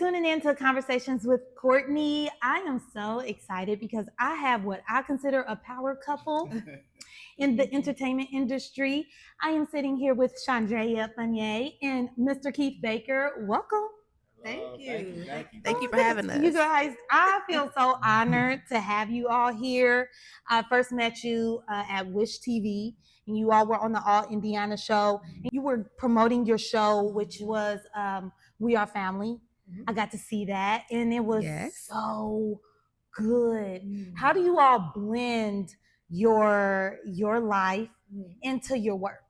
tuning in to Conversations with Courtney. I am so excited because I have what I consider a power couple in the entertainment industry. I am sitting here with Shandrea Funnye and Mr. Keith Baker. Welcome. Thank you. Thank you for having us. You guys, I feel so honored to have you all here. I first met you at Wish TV, and you all were on the All Indiana show. And you were promoting your show, which was We Are Family. I got to see that, and it was so good. How do you all blend your life into your work?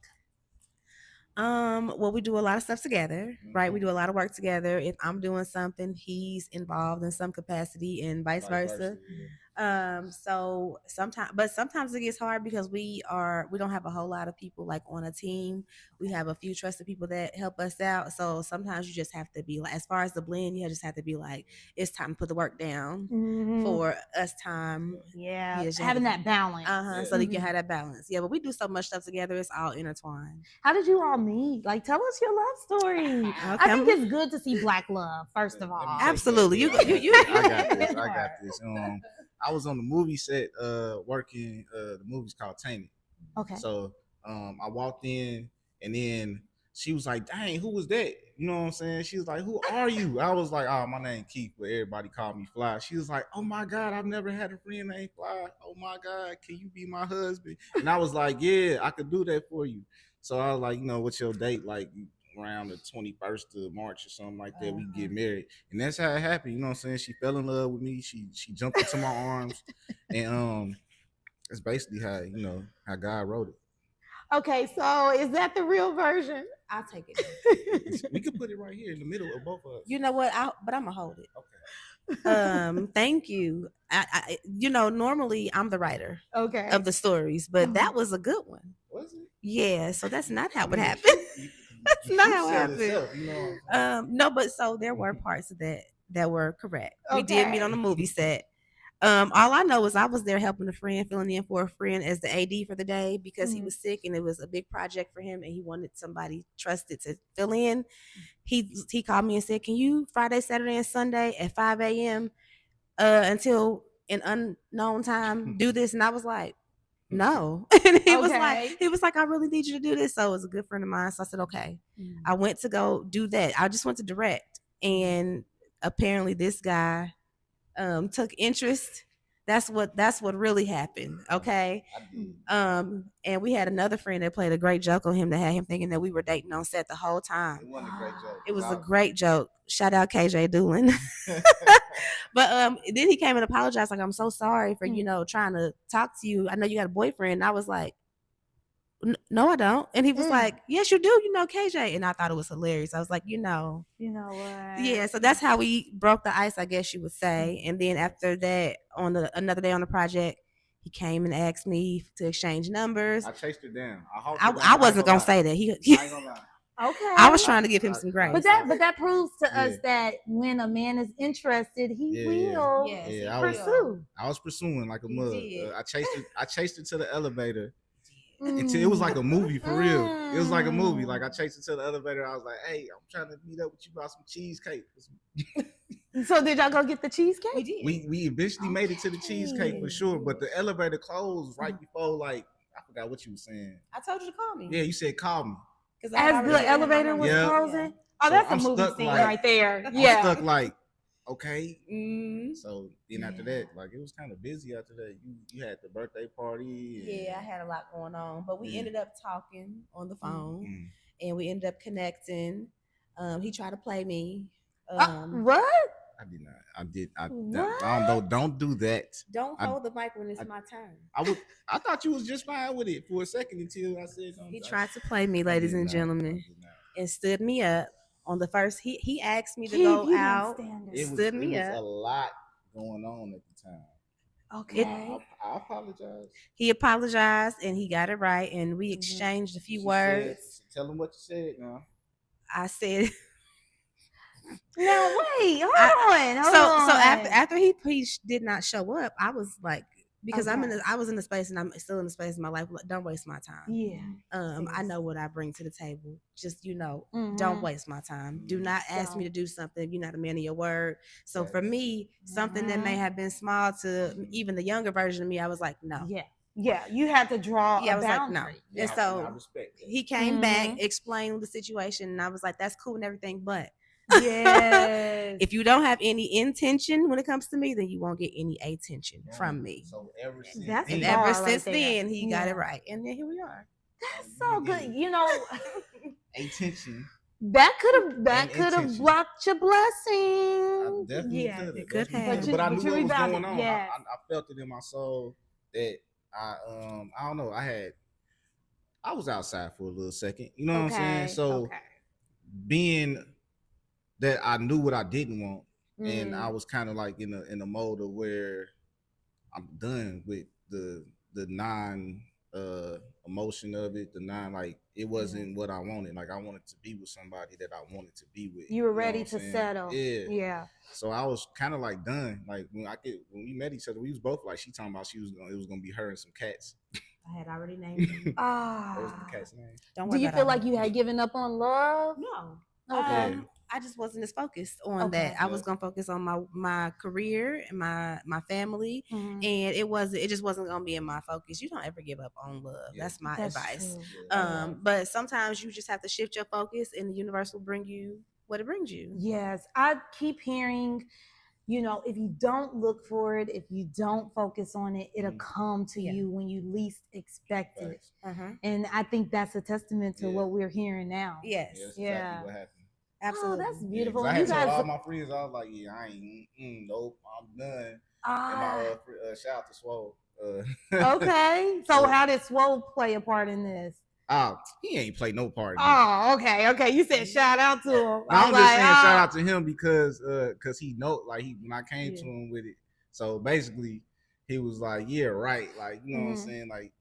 Well, we do a lot of stuff together, right? We do a lot of work together. If I'm doing something, he's involved in some capacity, and vice versa. So sometimes it gets hard because we don't have a whole lot of people like on a team. We have a few trusted people that help us out. So sometimes you just have to be like, as far as the blend, you just have to be like, it's time to put the work down for us time. Yeah, having that balance. So that you can have that balance. Yeah, but we do so much stuff together. It's all intertwined. How did you all meet? Like, tell us your love story. Okay. I think it's good to see black love, first of all. Absolutely. You. I got this. I was on the movie set working. The movie's called Tainted. Okay. So I walked in, and then she was like, dang, who was that? You know what I'm saying? She was like, who are you? I was like, oh, my name Keith, but everybody called me Fly. She was like, oh my God, I've never had a friend named Fly. Oh my God, can you be my husband? And I was like, yeah, I could do that for you. So I was like, what's your date? Like around the 21st of March or something like that, we get married. And that's how it happened. You know what I'm saying? She fell in love with me. She jumped into my arms. And that's basically how God wrote it. Okay, so is that the real version? I'll take it. We could put it right here in the middle of both of us. You know what? But I'm gonna hold it. Okay. Thank you. I normally I'm the writer of the stories, but that was a good one. Was it? Yeah, so that's not how it happened. That's not how it happened. No, but so there were parts of that were correct. We did meet on the movie set. All I know is I was there helping a friend, filling in for a friend as the AD for the day because he was sick and it was a big project for him and he wanted somebody trusted to fill in. He called me and said, can you Friday, Saturday, and Sunday at 5 a.m. Until an unknown time do this? And I was like, no. And he was like, I really need you to do this. So it was a good friend of mine. So I said, okay. I went to go do that. I just went to direct. And apparently this guy took interest. That's what really happened. Okay. And we had another friend that played a great joke on him that had him thinking that we were dating on set the whole time. It wasn't a great joke. It was a great joke. Shout out KJ Doolin. But then he came and apologized, like, I'm so sorry for, trying to talk to you. I know you got a boyfriend. And I was like, no, I don't. And he was like, yes, you do. KJ. And I thought it was hilarious. I was like, You know what? Yeah, so that's how we broke the ice, I guess you would say. And then after that, on another day on the project, he came and asked me to exchange numbers. I chased her down. I wasn't going to say that. I ain't gonna lie. Okay. I was trying to give him some grace. But that proves to us that when a man is interested, he will pursue. I was pursuing like a mug. I chased her to the elevator. It was like a movie for real. It was like a movie. Like I chased her to the elevator. I was like, "Hey, I'm trying to meet up with you about some cheesecake." So did y'all go get the cheesecake? We did. We eventually made it to the cheesecake for sure, but the elevator closed right before. Like I forgot what you were saying. I told you to call me. Yeah, you said call me. As the elevator was closing. Oh, that's a movie scene right there. Yeah. I'm stuck like, okay. So then after that, like it was kind of busy after that. You had the birthday party. Yeah, I had a lot going on, but we ended up talking on the phone, and we ended up connecting. He tried to play me. What? I did not. I don't know. Don't do that. Don't hold the mic when it's my turn. I thought you was just fine with it for a second until I said something. He tried to play me, ladies and gentlemen, and stood me up on the first. He asked me to go out. Stood me up. There was a lot going on at the time. Okay. I apologize. He apologized and he got it right, and we exchanged a few words. Tell him what you said now. I said. No, wait, hold on. So after he did not show up, I was like because I was in the space and I'm still in the space in my life. Don't waste my time. Yeah. I know what I bring to the table. Just don't waste my time. Do not ask me to do something if you're not a man of your word. So for me, something that may have been small to even the younger version of me, I was like, no. Yeah, you had to draw a boundary. Like, no. And so he came back, explained the situation, and I was like, that's cool and everything, but yes. if you don't have any intention when it comes to me, then you won't get any attention from me. So ever since then, he got it right, and then here we are. That's so good. Attention. That could have blocked your blessing. Definitely it could have. But I knew what was going on. I felt it in my soul that I don't know. I was outside for a little second. You know what I'm saying? So being that I knew what I didn't want, and I was kind of like in a mode of where I'm done with the non emotion of it, the non, like it wasn't what I wanted. Like I wanted to be with somebody that I wanted to be with. You were ready to settle. Yeah. So I was kind of like done. Like when we met each other, we was both like, she talking about it was gonna be her and some cats. I had already named them. What was the cat's name? Do you feel like you had given up on love? No. Okay. I just wasn't as focused on that. I was gonna focus on my career and my family, and it just wasn't gonna be in my focus. You don't ever give up on love. That's my advice. But sometimes you just have to shift your focus, and the universe will bring you what it brings you. Yes, I keep hearing, if you don't look for it, if you don't focus on it, it'll come to you when you least expect it. And I think that's a testament to what we're hearing now. Yes. Exactly what happened. Absolutely. Oh, that's beautiful. I had told all my friends, I was like, I ain't, nope, I'm done. And shout out to Swole. Okay. So how did Swole play a part in this? He ain't played no part. Okay. You said shout out to him. I'm just saying shout out to him because he know, like when I came to him with it. So basically, he was like, yeah, right, like you know what I'm saying, like.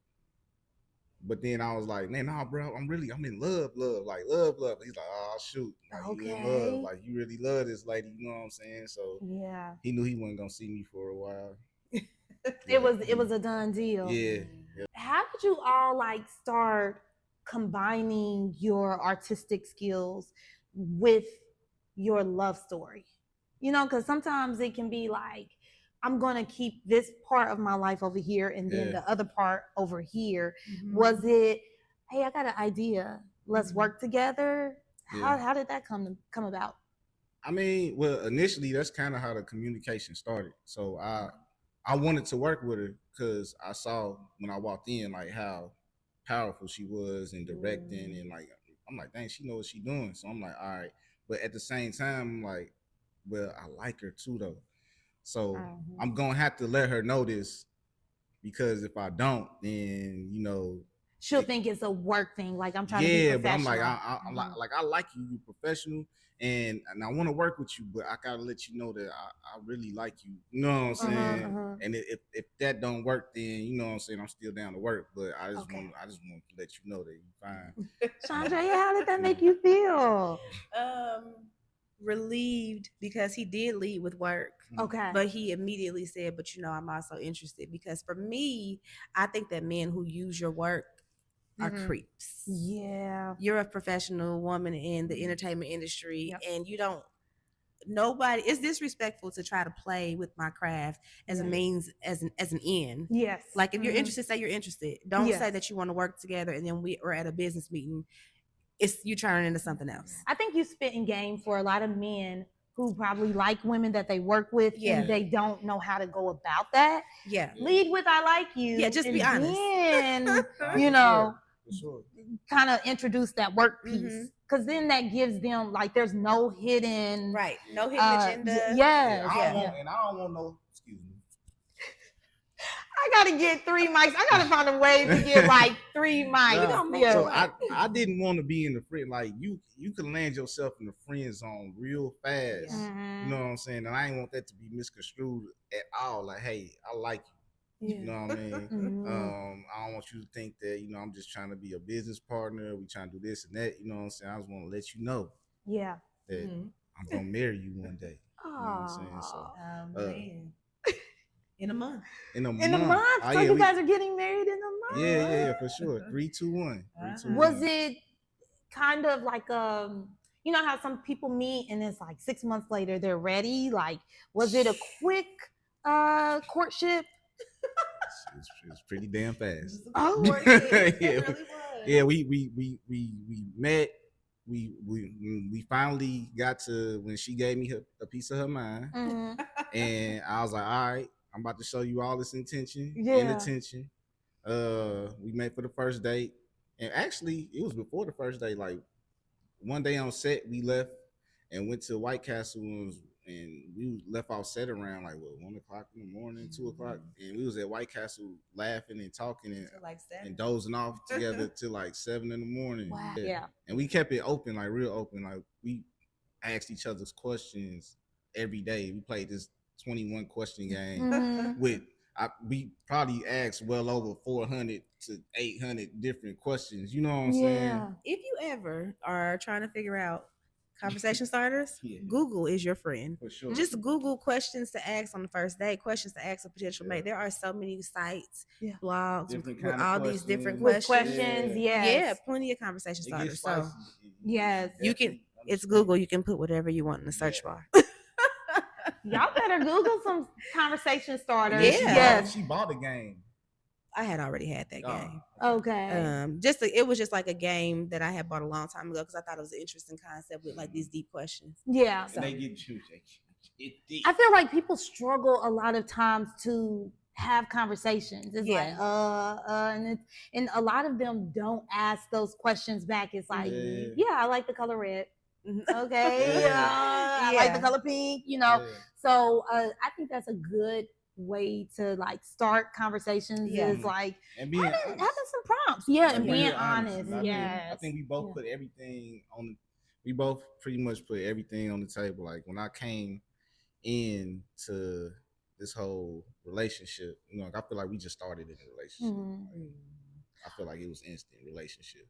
But then I was like, man, nah, bro, I'm in love, like love. He's like, oh shoot, like you in love, like you really love this lady, you know what I'm saying? So he knew he wasn't gonna see me for a while. It was a done deal. Yeah. How did you all like start combining your artistic skills with your love story? Because sometimes it can be like, I'm going to keep this part of my life over here and then the other part over here. Was it, hey, I got an idea. Let's work together. How did that come about? I mean, well, initially, that's kind of how the communication started. So I wanted to work with her because I saw when I walked in, like how powerful she was in directing. And like, I'm like, dang, she knows what she's doing. So I'm like, all right. But at the same time, I'm like, well, I like her too, though. So I'm going to have to let her know this, because if I don't, then, she'll think it's a work thing. Like I'm trying to be professional. But I'm like, I like you. You're professional. And I want to work with you, but I got to let you know that I really like you. You know what I'm saying? And if that don't work, then, you know what I'm saying, I'm still down to work. But I just want to let you know that you're fine. Shandrea, how did that make you feel? Relieved, because he did lead with work. Okay. But he immediately said, but I'm also interested, because for me, I think that men who use your work are creeps. Yeah. You're a professional woman in the entertainment industry, and it's disrespectful to try to play with my craft as a means, as an end. Yes. Like if you're interested, say you're interested. Don't say that you want to work together and then we're at a business meeting. It's you turn into something else. I think you spit in game for a lot of men who probably like women that they work with and they don't know how to go about that. Yeah. Lead with I like you. Yeah, just be honest. And, sure. kind of introduce that work piece. Because then that gives them, like, there's no hidden... Right. No hidden agenda. Yeah. And I don't want no... Excuse me. I gotta get 3 mics. I gotta find a way to get like 3 mics. So I didn't want to be in the friend. Like you can land yourself in the friend zone real fast. You know what I'm saying? And I ain't want that to be misconstrued at all. Like, hey, I like you. You know what I mean? I don't want you to think that, I'm just trying to be a business partner. We trying to do this and that. You know what I'm saying? I just want to let you know. Yeah. That I'm gonna marry you one day. You know what I'm saying? So, man. In a month. In a In a month. Oh, So yeah, you guys are getting married in a month. Yeah, for sure. 3, 2, 1. 3, 2, Was 1. it kind of like you know how some people meet and it's like 6 months later they're ready? Like, was it a quick courtship? It's pretty damn fast. Oh, It yeah, really was. yeah. We met. We finally got to when she gave me a piece of her mind, and I was like, all right, I'm about to show you all this intention and attention. We met for the first date, and actually, it was before the first date. Like one day on set, we left and went to White Castle and we left off set around like 1:00 in the morning, 2:00, and we was at White Castle laughing and talking and dozing off together till like 7 in the morning. Wow. Yeah. And we kept it open, like real open. Like we asked each other's questions every day. We played this 21 question game with we probably asked well over 400 to 800 different questions. You know what I'm saying? If you ever are trying to figure out conversation starters, Google is your friend. For sure. Just Google questions to ask on the first date, questions to ask a potential mate. There are so many sites, blogs with all these different questions. Yeah, plenty of conversation starters. So you can. It's Google. You can put whatever you want in the search bar. Y'all better Google some conversation starters. Yeah, she bought a game. I had already had that game. Okay. It was just like a game that I had bought a long time ago because I thought it was an interesting concept with like these deep questions. Yeah. So. And they get you. I feel like people struggle a lot of times to have conversations. It's like and a lot of them don't ask those questions back. It's like, I like the color red. Okay. I like the color pink, you know. So I think that's a good way to like start conversations is like having some prompts. And being honest. I think we both put everything on we both pretty much put everything on the table. Like when I came into this whole relationship, you know, like I feel like we just started in a relationship. Like, I feel like it was instant relationship.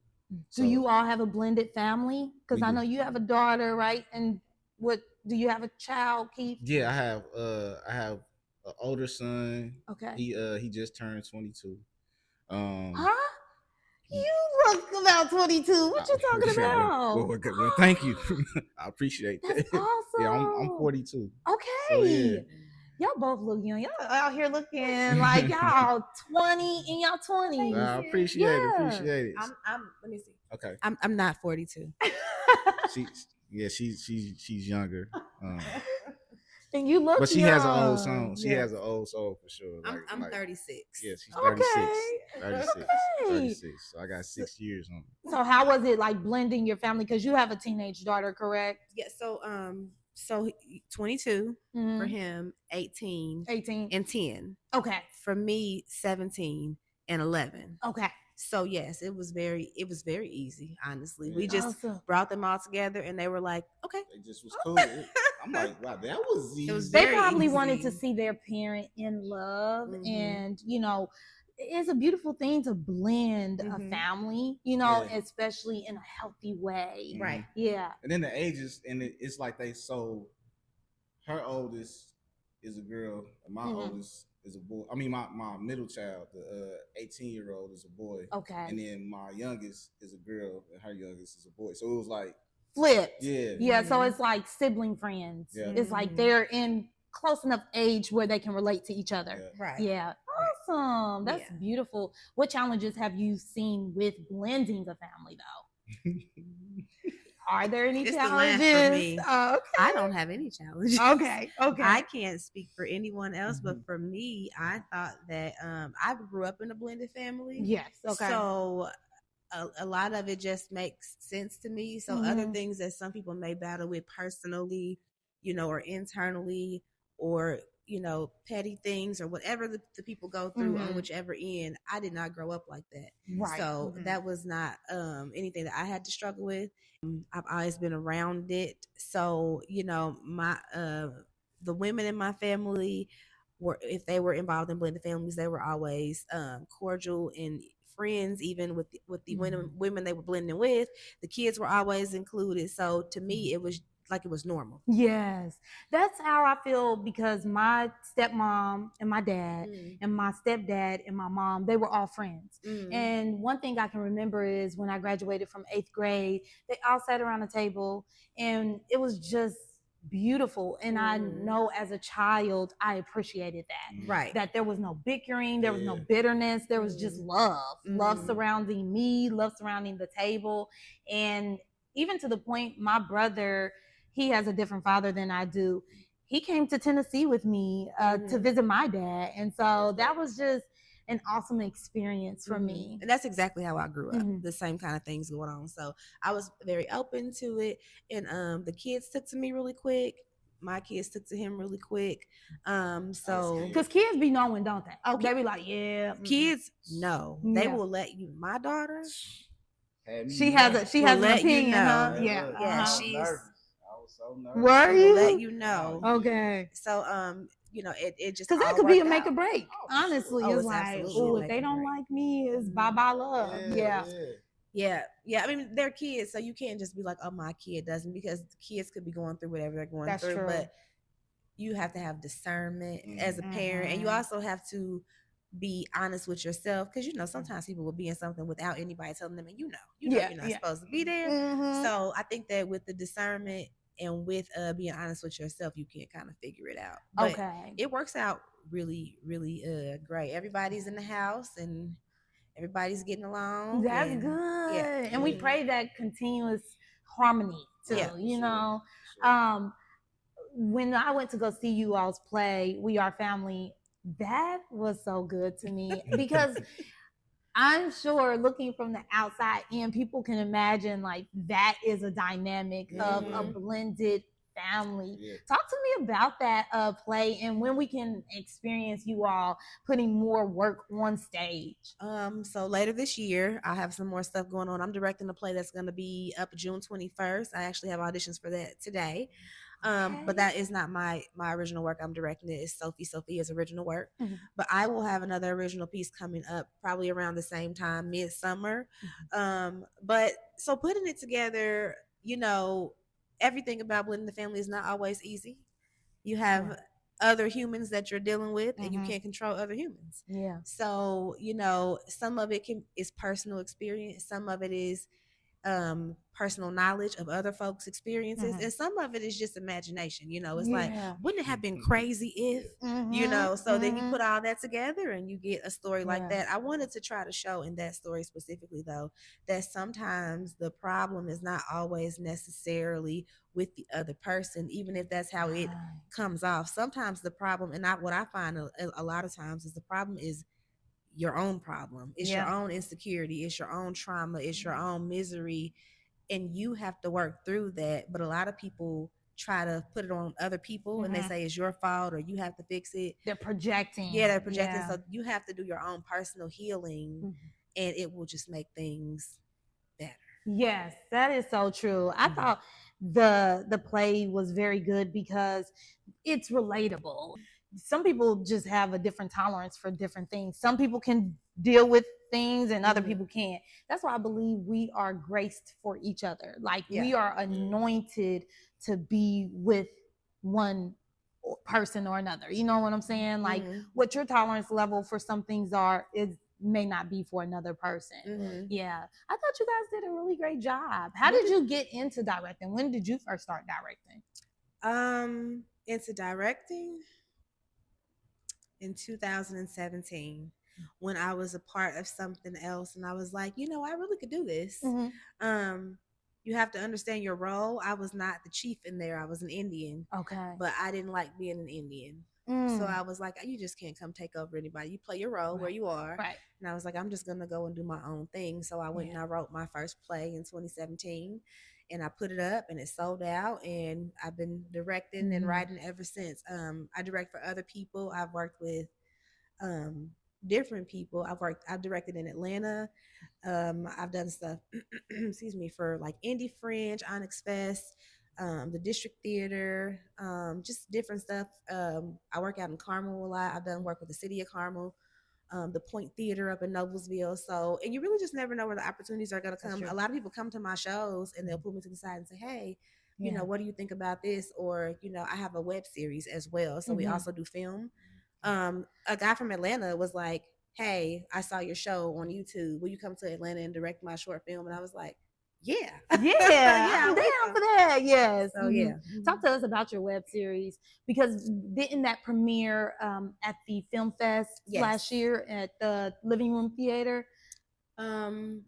Do you all have a blended family? Because I know you have a daughter, right? And do you have a child, Keith? Yeah, I have an older son. Okay. He just turned 22. Huh? You look about 22. What you talking about? Well, thank you. I appreciate that. That's awesome. Yeah, I'm 42. Okay. So, y'all both look young. Y'all out here looking like y'all 20 in y'all 20s. I appreciate it. Let me see. Okay. I'm not 42. She's younger. And you look but she young. Has an old soul. She has an old soul for sure. I'm 36. Yeah, she's 36. Okay. 36. So I got 6 years on it. So how was it like blending your family? Because you have a teenage daughter, correct? Yeah. So 22 for him, 18 and 10. Okay. For me, 17 and 11. Okay. So yes, it was very easy. Honestly, we just brought them all together, and they were like, "Okay." It just was cool. I'm like, wow, that was easy. They probably wanted to see their parent in love, and you know, it's a beautiful thing to blend a family. You know, especially in a healthy way. Right. Yeah. And then the ages, and it's like her oldest is a girl, and my oldest is a boy. I mean, my middle child, the 18-year-old, is a boy. Okay. And then my youngest is a girl, and her youngest is a boy. So it was like flipped. Yeah. Yeah. So it's like sibling friends. Yeah. It's like they're in close enough age where they can relate to each other. Yeah. Right. Yeah. Awesome. That's beautiful. What challenges have you seen with blending a family though? Are there any challenges? For me. Okay. I don't have any challenges. Okay. I can't speak for anyone else, but for me, I thought that I grew up in a blended family. Yes. Okay. So a lot of it just makes sense to me. So other things that some people may battle with personally, you know, or internally, or you know, petty things or whatever the people go through on whichever end, I did not grow up like that. Right. So that was not anything that I had to struggle with. I've always been around it. So, you know, my the women in my family were, if they were involved in blended families, they were always cordial and friends, even with the women they were blending with. The kids were always included. So to me, it was like it was normal. Yes, that's how I feel because my stepmom and my dad and my stepdad and my mom, they were all friends. And one thing I can remember is when I graduated from 8th grade, they all sat around the table and it was just beautiful. And I know as a child, I appreciated that. Right. That there was no bickering, there was no bitterness, there was just love. Love surrounding me, love surrounding the table. And even to the point, my brother, he has a different father than I do. He came to Tennessee with me to visit my dad. And so that was just an awesome experience for me. And that's exactly how I grew up. The same kind of things going on. So I was very open to it. And the kids took to me really quick. My kids took to him really quick. So because kids be knowing, don't they? Okay. They be like, yeah. Kids know. They will let you. My daughter, she has an opinion, huh? Yeah. Yeah, she's. I was so nervous. Were you? Let you know. Okay. So it just because that could be a make or break. Honestly, it's like, oh, if they don't like me, it's bye love. Yeah. I mean, they're kids, so you can't just be like, oh, my kid doesn't, because kids could be going through whatever they're going through. True. But you have to have discernment as a parent, and you also have to be honest with yourself, because sometimes people will be in something without anybody telling them, and you're not supposed to be there. So I think that with the discernment and with being honest with yourself, you can kind of figure it out. But it works out really, really great. Everybody's in the house and everybody's getting along. That's good. Yeah. And we pray that continuous harmony too. When I went to go see you all's play, We Are Family, that was so good to me because I'm sure looking from the outside in, people can imagine like that is a dynamic of a blended family. Talk to me about that play and when we can experience you all putting more work on stage. So later this year, I'll have some more stuff going on. I'm directing a play that's going to be up June 21st. I actually have auditions for that today. But that is not my original work. I'm directing it. It's Sophia's original work. But I will have another original piece coming up probably around the same time, midsummer. But so putting it together, everything about blending the family is not always easy. You have other humans that you're dealing with, and you can't control other humans. Yeah. So, some of it is personal experience. Some of it is personal knowledge of other folks' experiences, and some of it is just imagination. It's like, wouldn't it have been crazy if so then you put all that together and you get a story like that. I wanted to try to show in that story specifically, though, that sometimes the problem is not always necessarily with the other person, even if that's how it comes off. Sometimes the problem, and what I find a lot of times, is the problem is your own problem. It's your own insecurity. It's your own trauma. It's your own misery. And you have to work through that. But a lot of people try to put it on other people and they say it's your fault or you have to fix it. They're projecting. Yeah, they're projecting. So you have to do your own personal healing and it will just make things better. Yes, that is so true. I thought the play was very good because it's relatable. Some people just have a different tolerance for different things. Some people can deal with things and other people can't. That's why I believe we are graced for each other. Like we are anointed to be with one person or another. You know what I'm saying? Like what your tolerance level for some things may not be for another person. Yeah. I thought you guys did a really great job. How did you get into directing? When did you first start directing? Into directing in 2017 when I was a part of something else and I was like, I really could do this. You have to understand your role. I was not the chief in there. I was an Indian. Okay. But I didn't like being an Indian. So I was like, you just can't come take over anybody. You play your role where you are. Right. And I was like, I'm just going to go and do my own thing. So I went and I wrote my first play in 2017 and I put it up and it sold out and I've been directing and writing ever since. I direct for other people. I've worked with different people. I've directed in Atlanta. I've done stuff, for like Indie Fringe, Onyx Fest, the District Theater, just different stuff. I work out in Carmel a lot. I've done work with the city of Carmel, the Point Theater up in Noblesville. So, and you really just never know where the opportunities are going to come. A lot of people come to my shows and they'll pull me to the side and say, hey, you know, what do you think about this? Or, you know, I have a web series as well. So we also do film. A guy from Atlanta was like, hey, I saw your show on YouTube. Will you come to Atlanta and direct my short film? And I was like, yeah. I'm down for that. Yes. So yeah. Talk to us about your web series, because didn't that premiere at the Film Fest last year at the Living Room Theater? 2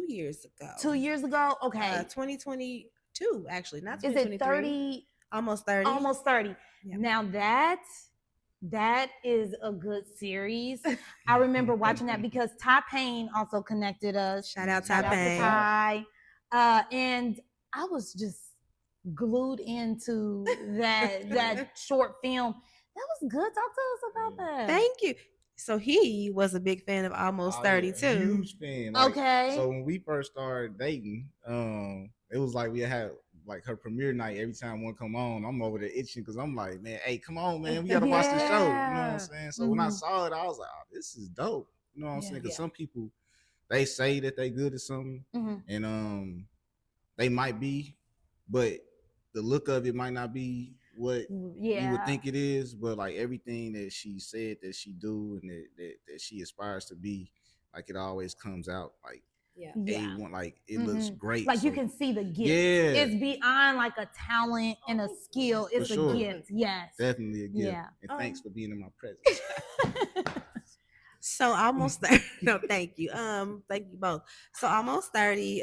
years ago. 2 years ago? Okay. 2022, actually, not 2023. Is it 30? Almost 30. Almost 30. Yep. Now that is a good series. I remember watching that because Ty Payne also connected us. Shout out Ty Payne. Ty. And I was just glued into that short film. That was good. Talk to us about that. Thank you. So he was a big fan of Almost 30 too. Huge fan. Okay. So when we first started dating, it was like we had like her premiere night. Every time one come on, I'm over there itching because I'm like, man, hey, come on, man, we gotta watch the show. You know what I'm saying? So when I saw it, I was like, oh, this is dope. You know what I'm saying? Because some people, they say that they good at something, and they might be, but the look of it might not be what you would think it is. But like everything that she said that she do and that she aspires to be, like it always comes out like A1, like it looks great. Like you can see the gift. Yeah. It's beyond like a talent and a skill. It's a gift. Yes. Definitely a gift. Yeah. And thanks for being in my presence. So Almost 30. No, thank you. Thank you both. So Almost 30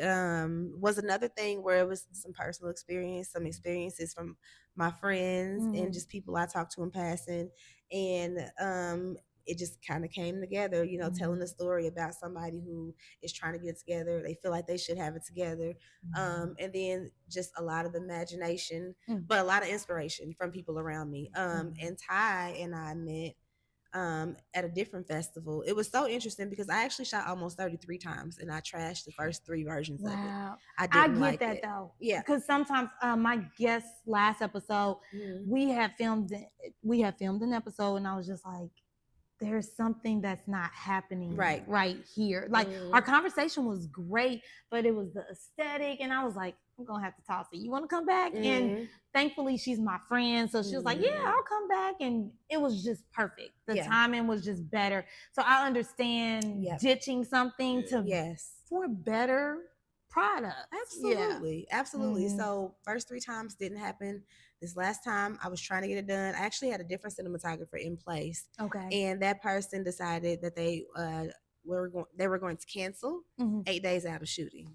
was another thing where it was some personal experience, some experiences from my friends and just people I talked to in passing. And it just kind of came together, you know, telling a story about somebody who is trying to get it together. They feel like they should have it together. And then just a lot of imagination, but a lot of inspiration from people around me. And Ty and I met at a different festival. It was so interesting because I actually shot Almost 33 times and I trashed the first 3 versions of it. I get like that it. though. Yeah. Because sometimes my guest last episode, we had filmed an episode and I was just like, there's something that's not happening right here. Like our conversation was great, but it was the aesthetic. And I was like, I'm going to have to toss it. You want to come back? And thankfully she's my friend. So she was like, yeah, I'll come back. And it was just perfect. The timing was just better. So I understand ditching something for better product. Absolutely. Absolutely. So first 3 times didn't happen. This last time I was trying to get it done. I actually had a different cinematographer in place. Okay. And that person decided that they were going to cancel 8 days out of shooting.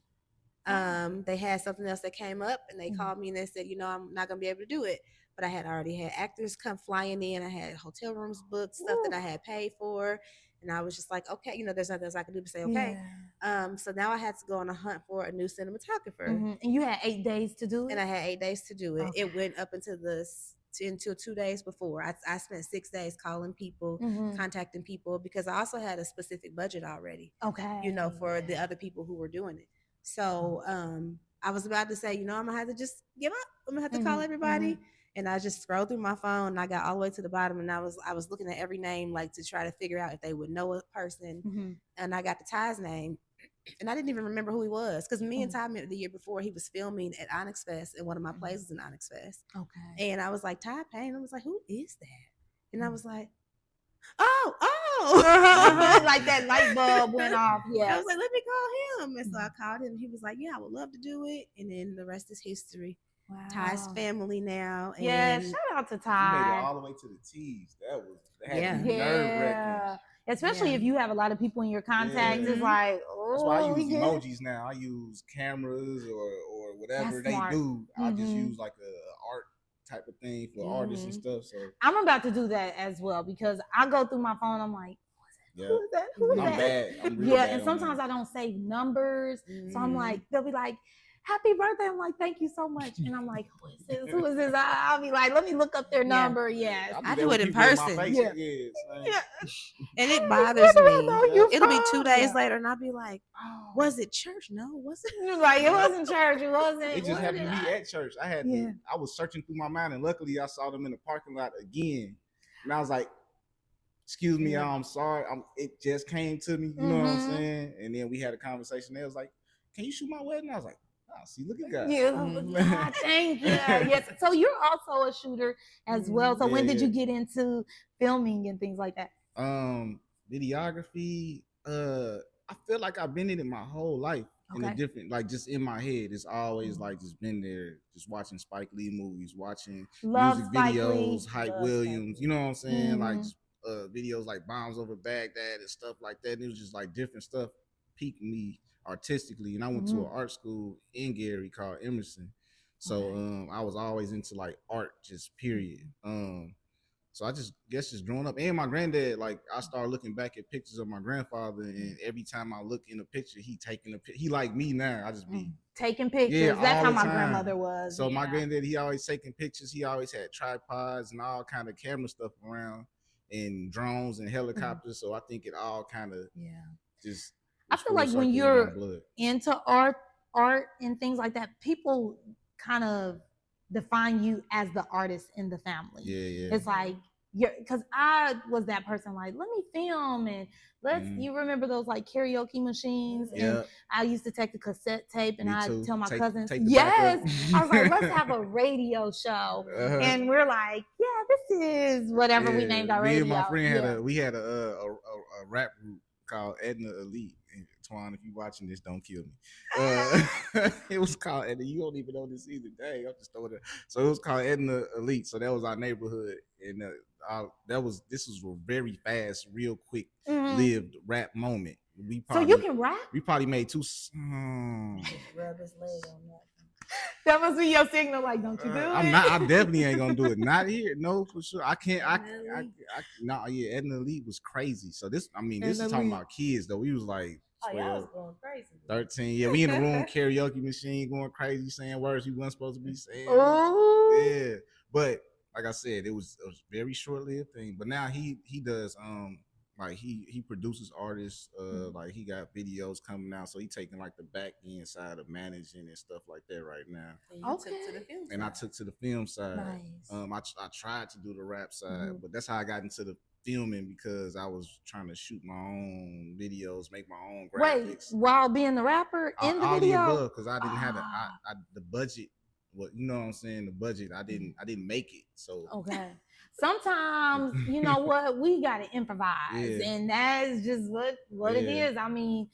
They had something else that came up and they called me and they said, you know, I'm not gonna be able to do it. But I had already had actors come flying in. I had hotel rooms booked, stuff that I had paid for. And I was just like, okay, you know, there's nothing else I can do but say, okay. So now I had to go on a hunt for a new cinematographer. And you had 8 days to do it? And I had 8 days to do it. Okay. It went up until 2 days before. I spent 6 days calling people, contacting people, because I also had a specific budget already. Okay. You know, for the other people who were doing it. So I was about to say, you know, I'm going to have to just give up. I'm going to have to call everybody. And I just scrolled through my phone and I got all the way to the bottom and I was looking at every name like to try to figure out if they would know a person. And I got the Ty's name and I didn't even remember who he was because me and Ty met the year before. He was filming at Onyx Fest and one of my plays was in Onyx Fest. Okay. And I was like, Ty Payne. I was like, who is that? And I was like, like that light bulb went off. Yeah. I was like, let me call him. And so I called him. He was like, yeah, I would love to do it. And then the rest is history. Wow. Ty's family now. And shout out to Ty. You made it all the way to the T's. That had nerve-wracking. Especially if you have a lot of people in your contacts. It's like, that's why I use emojis now. I use cameras or whatever they do. I just use like a art type of thing for artists and stuff. So I'm about to do that as well because I go through my phone. I'm like, who is that? Who is that? I'm bad. I'm really bad and sometimes I don't save numbers. So I'm like, they'll be like, happy birthday. I'm like, thank you so much. And I'm like, who is this? Who is this? I'll be like, let me look up their number. Yes. I do it in person. And it Oh, bothers me. It'll be 2 days later and I'll be like, was it church? No, was it? You're like, it wasn't church. It wasn't. It just happened to me at church. I was searching through my mind and luckily I saw them in the parking lot again. And I was like, excuse me, I'm sorry. It just came to me. You know what I'm saying? And then we had a conversation. They was like, can you shoot my wedding? I was like, See, look at God. God, thank you. Yes. So you're also a shooter as well. So when did you get into filming and things like that? Videography. I feel like I've been in it my whole life. In a different, like just in my head, it's always like just been there, just watching Spike Lee movies, watching music videos, Hype Williams, you know what I'm saying? Like videos like Bombs Over Baghdad and stuff like that. And it was just like different stuff piqued me artistically. And I went to an art school in Gary called Emerson. So I was always into like art, just period. So I just guess just growing up, and my granddad, like I started looking back at pictures of my grandfather, and every time I look in a picture, he taking a picture. He like me now. I just be taking pictures. Yeah, that's how my grandmother was. So my granddad, he always taking pictures. He always had tripods and all kind of camera stuff around, and drones and helicopters. So I think it all kind of just. I feel like when you're into art and things like that, people kind of define you as the artist in the family. Yeah. It's like because I was that person like, let me film and you remember those like karaoke machines? Yeah. And I used to take the cassette tape and I'd tell my cousins, yes. I was like, let's have a radio show. And we're like, yeah, this is whatever we named our radio. Me and my friend had a rap group called Edna Elite. Twan, if you watching this, don't kill me. It was called Edna. You don't even know this either. Dang, I'm just throwing it. So it was called Edna Elite. So that was our neighborhood, and this was a very fast, real quick, lived rap moment. So you can rap? We probably made 2 Rub his leg on that. That must be your signal. Like, don't you do it? I definitely ain't gonna do it. Not here. No, for sure. I can't. Edna Elite was crazy. So this is talking about kids though. We was like 12, 13. Yeah, we in the room, karaoke machine, going crazy, saying words we weren't supposed to be saying. Oh, yeah. But like I said, it was a very short-lived thing. But now he does like he produces artists, like he got videos coming out, so he taking like the back end side of managing and stuff like that right now. And I took to the film side. Nice. I tried to do the rap side, but that's how I got into the filming, because I was trying to shoot my own videos, make my own graphics. Wait, while being the rapper in the video? Because I didn't have the budget. What, you know what I'm saying? The budget, I didn't make it. So sometimes, you know what, we gotta improvise, and that's just what it is. I mean,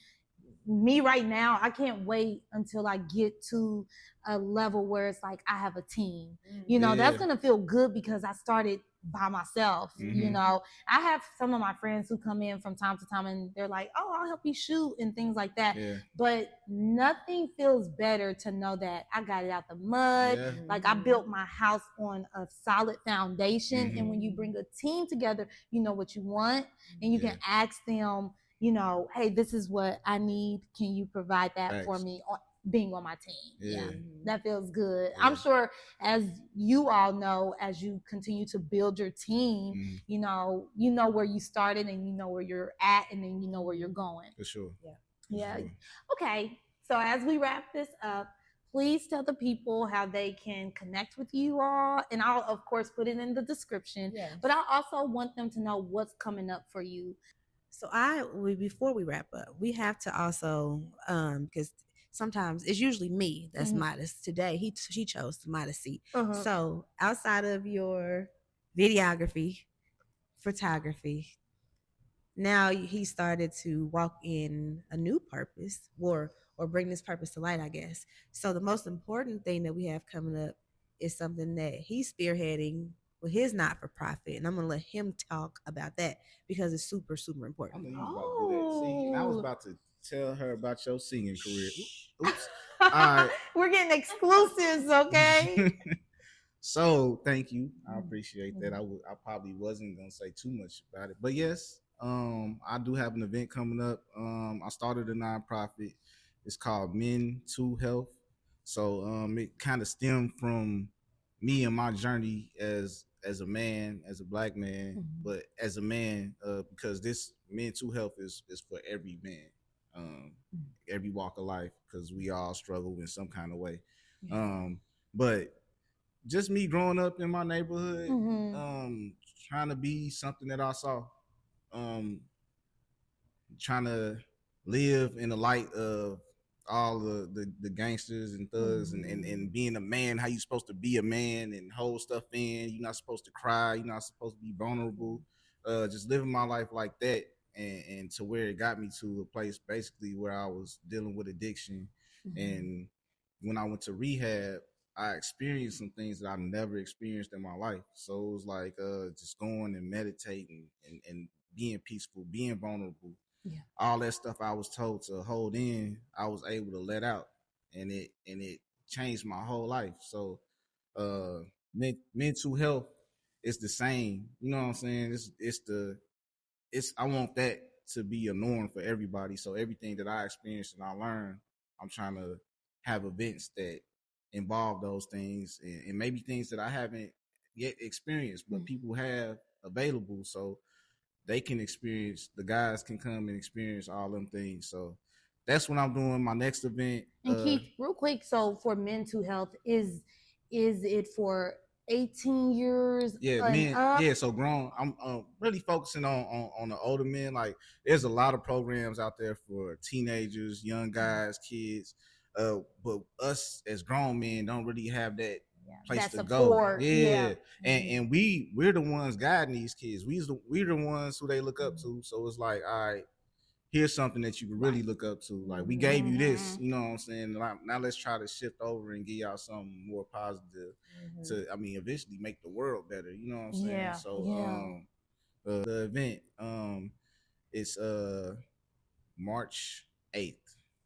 me right now, I can't wait until I get to a level where it's like I have a team. You know, that's gonna feel good because I started by myself. You know, I have some of my friends who come in from time to time and they're like, oh, I'll help you shoot and things like that. But nothing feels better to know that I got it out the mud. Like I built my house on a solid foundation. And when you bring a team together, you know what you want, and you can ask them, you know, hey, this is what I need. Can you provide that for me? Being on my team. That feels good. I'm sure, as you all know, as you continue to build your team, you know where you started and you know where you're at, and then you know where you're going. For sure. Yeah. Okay. So as we wrap this up, please tell the people how they can connect with you all. And I'll, of course, put it in the description. But I also want them to know what's coming up for you. So before we wrap up, we have to also, because sometimes it's usually me that's modest. Today, he chose the modesty. So outside of your videography, photography, now he started to walk in a new purpose, or bring this purpose to light, I guess. So the most important thing that we have coming up is something that he's spearheading with his not-for-profit, and I'm gonna let him talk about that because it's super, super important. I knew you was about to do that. See, I was about to tell her about your singing career. Oops. All right. We're getting exclusives, okay? So thank you. I appreciate that. I probably wasn't gonna say too much about it, but yes, I do have an event coming up. I started a nonprofit. It's called Men to Health. So it kind of stemmed from me and my journey as a man, as a black man, but as a man, because this Men to Health is for every man, every walk of life, because we all struggle in some kind of way. But just me growing up in my neighborhood, trying to be something that I saw, trying to live in the light of all the gangsters and thugs and being a man, how you supposed to be a man and hold stuff in. You're not supposed to cry. You're not supposed to be vulnerable. Just living my life like that, and to where it got me to a place basically where I was dealing with addiction. And when I went to rehab, I experienced some things that I never experienced in my life. So it was like just going and meditating and being peaceful, being vulnerable. Yeah. All that stuff I was told to hold in, I was able to let out, and it changed my whole life. So mental health is the same. You know what I'm saying? It's I want that to be a norm for everybody. So everything that I experienced and I learned, I'm trying to have events that involve those things, and maybe things that I haven't yet experienced, but people have available, so they can experience. The guys can come and experience all them things. So that's what I'm doing. My next event. And Keith, real quick, so for mental health, is it for 18 years? Yeah, men. Up? Yeah, so grown. I'm really focusing on the older men. Like, there's a lot of programs out there for teenagers, young guys, kids. But us as grown men don't really have that place to go. Yeah. And we're the ones guiding these kids. We're the ones who they look up to. So it's like, all right, here's something that you can really look up to. Like, we gave you this, you know what I'm saying? Now let's try to shift over and give y'all something more positive to, I mean, eventually make the world better. You know what I'm saying? Yeah. So the event, it's March 8th.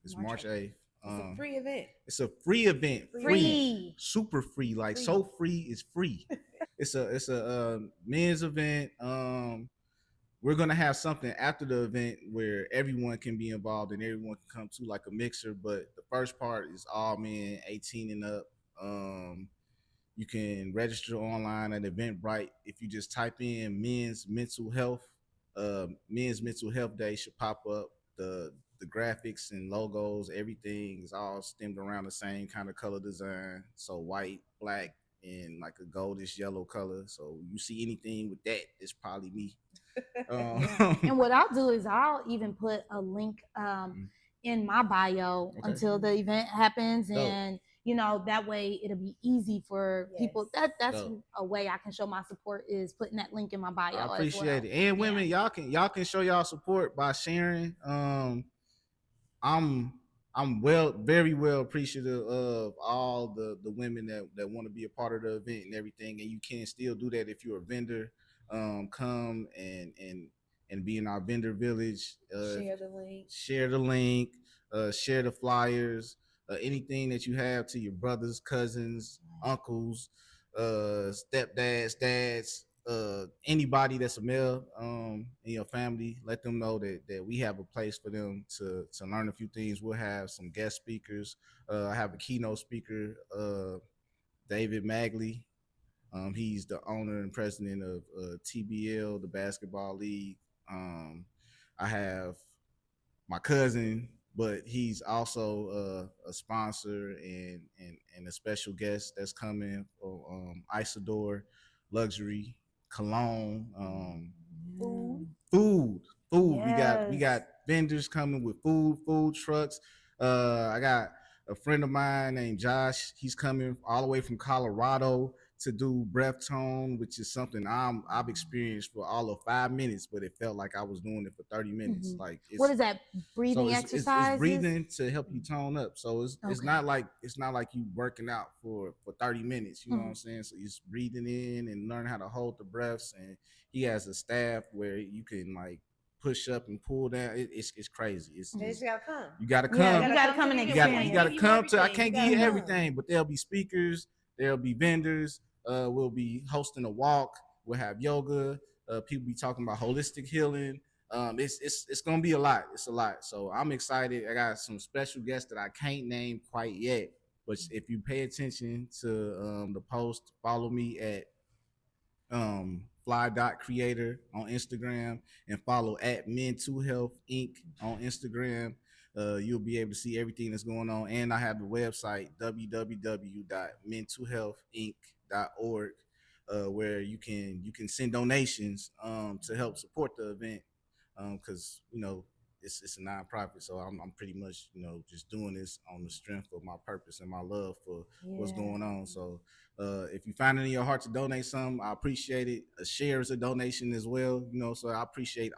It's March 8th. It's a free event. It's a free event. Free. Super free. Like, free. So free is free. It's a men's event. We're gonna have something after the event where everyone can be involved and everyone can come to, like a mixer. But the first part is all men 18 and up. You can register online at Eventbrite. If you just type in men's mental health day should pop up. The graphics and logos, everything is all stemmed around the same kind of color design. So white, black, and like a goldish yellow color. So you see anything with that, it's probably me. And what I'll do is I'll even put a link in my bio until the event happens. And you know, that way it'll be easy for people. That's a way I can show my support, is putting that link in my bio. I appreciate it. And women, y'all can show y'all support by sharing. I'm very well appreciative of all the women that want to be a part of the event and everything. And you can still do that if you're a vendor. Come and be in our vendor village. Share the link. Share the flyers. Anything that you have to your brothers, cousins, uncles, stepdads, dads, anybody that's a male in your family, let them know that we have a place for them to learn a few things. We'll have some guest speakers. I have a keynote speaker, David Magley. He's the owner and president of TBL, the basketball league. I have my cousin, but he's also a sponsor and a special guest that's coming for Isidore Luxury Cologne. Food. Yes. We got vendors coming with food trucks. I got a friend of mine named Josh. He's coming all the way from Colorado to do breath tone, which is something I've experienced for all of 5 minutes, but it felt like I was doing it for 30 minutes. Like, what is that breathing exercise? It's breathing to help you tone up. So it's not like you working out for 30 minutes. You know what I'm saying? So it's breathing in and learn how to hold the breaths. And he has a staff where you can like push up and pull down. It's crazy. You gotta come. You gotta come. Yeah, you gotta come and experience. You gotta come to. I can't give you everything, but there'll be speakers. There'll be vendors. We'll be hosting a walk. We'll have yoga. People be talking about holistic healing. It's gonna be a lot. It's a lot. So I'm excited. I got some special guests that I can't name quite yet. But if you pay attention to the post, follow me at fly.creator on Instagram and follow at Mental Health Inc. on Instagram. You'll be able to see everything that's going on. And I have the website www.mentalhealthinc.org, where you can send donations to help support the event, because it's a nonprofit, so I'm pretty much just doing this on the strength of my purpose and my love for what's going on. So if you find it in your heart to donate something, I appreciate it. A share is a donation as well, so I appreciate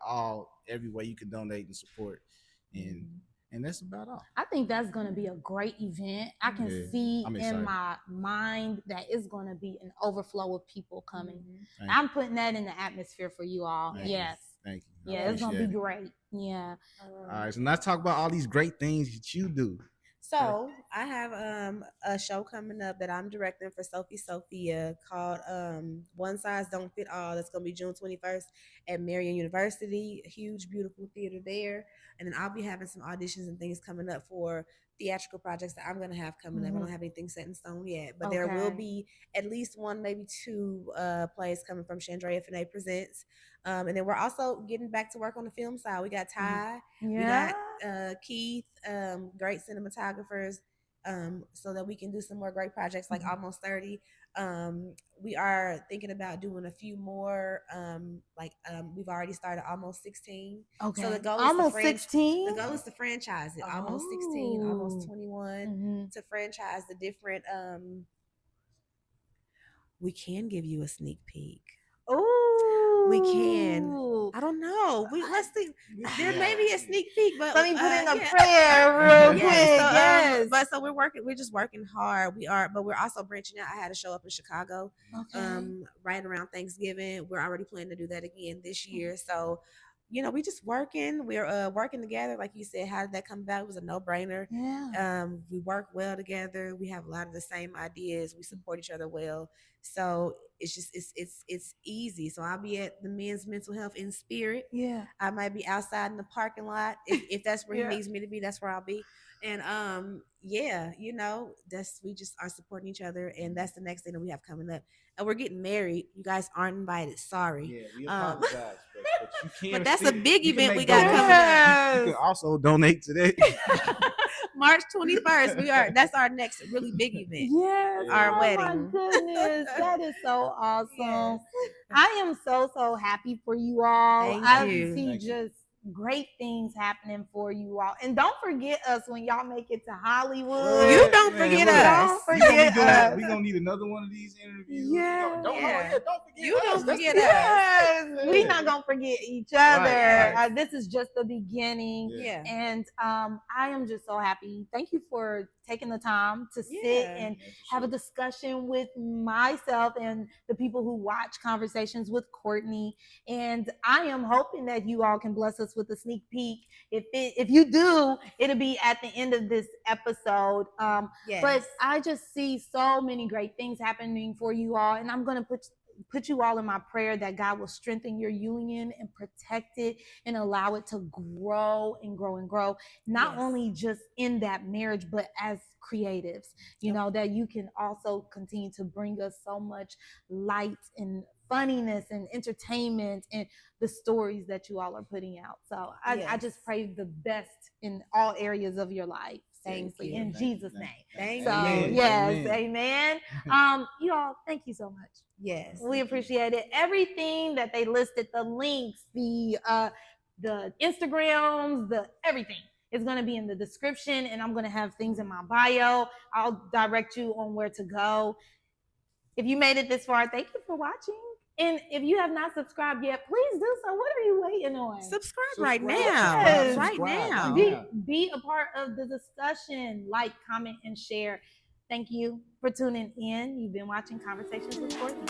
every way you can donate and support, and that's about all. I think that's going to be a great event. I can see in my mind that it's going to be an overflow of people coming. I'm putting that in the atmosphere for you all. Yes. Thank you. Yeah, it's going to be great. Yeah. All right. So let's talk about all these great things that you do. So I have a show coming up that I'm directing for Sophia called One Size Don't Fit All. That's going to be June 21st at Marion University. A huge, beautiful theater there. And then I'll be having some auditions and things coming up for theatrical projects that I'm going to have coming up. I don't have anything set in stone yet, but there will be at least one, maybe two plays coming from Shandrea Funnye Presents. And then we're also getting back to work on the film side. We got Ty, we got Keith, great cinematographers, so that we can do some more great projects like Almost 30. We are thinking about doing a few more, we've already started Almost 16. Okay. So the goal Almost is 16? The goal is to franchise it. Almost 16, Almost 21, to franchise the different, we can give you a sneak peek. Oh, we can. I don't know. Let's think. There may be a sneak peek, but let me put in a prayer real quick. But so we're working. We're just working hard. But we're also branching out. I had a show up in Chicago, right around Thanksgiving. We're already planning to do that again this year. So, we just working. We're working together. Like you said, how did that come about? It was a no-brainer. Yeah. We work well together. We have a lot of the same ideas. We support each other well. So it's just it's easy. So I'll be at the men's mental health in spirit. Yeah. I might be outside in the parking lot if that's where he needs me to be. That's where I'll be. And we just are supporting each other, and that's the next thing that we have coming up. And we're getting married. You guys aren't invited. Sorry. Yeah, we apologize, but you can. But that's a big event we got coming up. You can also donate today. March 21st. That's our next really big event. Yes. Our wedding. My goodness. That is so awesome. Yes. I am so happy for you all. Thank you. See just great things happening for you all. And don't forget us when y'all make it to Hollywood. You don't forget us. Don't forget us. We're going to need another one of these interviews. Yeah. Don't forget you us. Don't forget us. Yes. We're not going to forget each other. Right. This is just the beginning. Yeah. And I am just so happy. Thank you for taking the time to sit and have a discussion with myself and the people who watch Conversations with Courtney. And I am hoping that you all can bless us with a sneak peek. If you do, it'll be at the end of this episode. But I just see so many great things happening for you all, and I'm going to put you all in my prayer that God will strengthen your union and protect it and allow it to grow and grow and grow, not only just in that marriage, but as creatives, that you can also continue to bring us so much light and funniness and entertainment and the stories that you all are putting out. So I just pray the best in all areas of your life. Seriously, in Jesus' name. Thank you. Yes, amen. You all, thank you so much. Yes, we appreciate it. Everything that they listed, the links, the Instagrams, the everything is going to be in the description, and I'm going to have things in my bio. I'll direct you on where to go. If you made it this far, thank you for watching. And if you have not subscribed yet, please do so. What are you waiting on? Subscribe right now. Yes. Right now. Be a part of the discussion. Like, comment, and share. Thank you for tuning in. You've been watching Conversations with Courtney.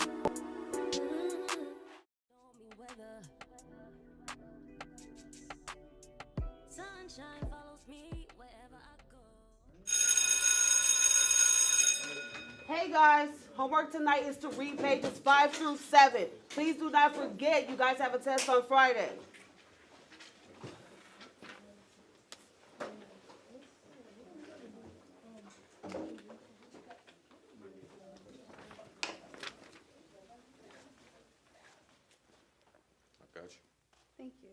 Sunshine follows me wherever I go. Hey guys, homework tonight is to read pages 5 through 7. Please do not forget, you guys have a test on Friday. Thank you.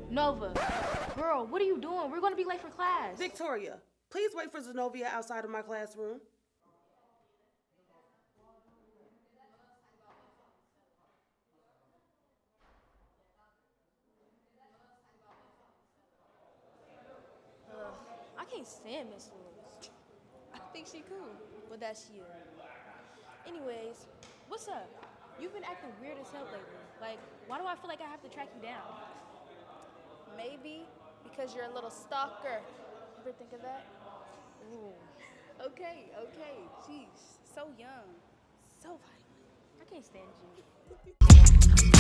Nova, girl, what are you doing? We're going to be late for class. Victoria, please wait for Zenobia outside of my classroom. can't stand Miss Lewis. I think she cool. But that's you. Anyways, what's up? You've been acting weird as hell lately. Like, why do I feel like I have to track you down? Maybe because you're a little stalker. Ever think of that? Ooh, Okay. Jeez, so young, so violent. I can't stand you.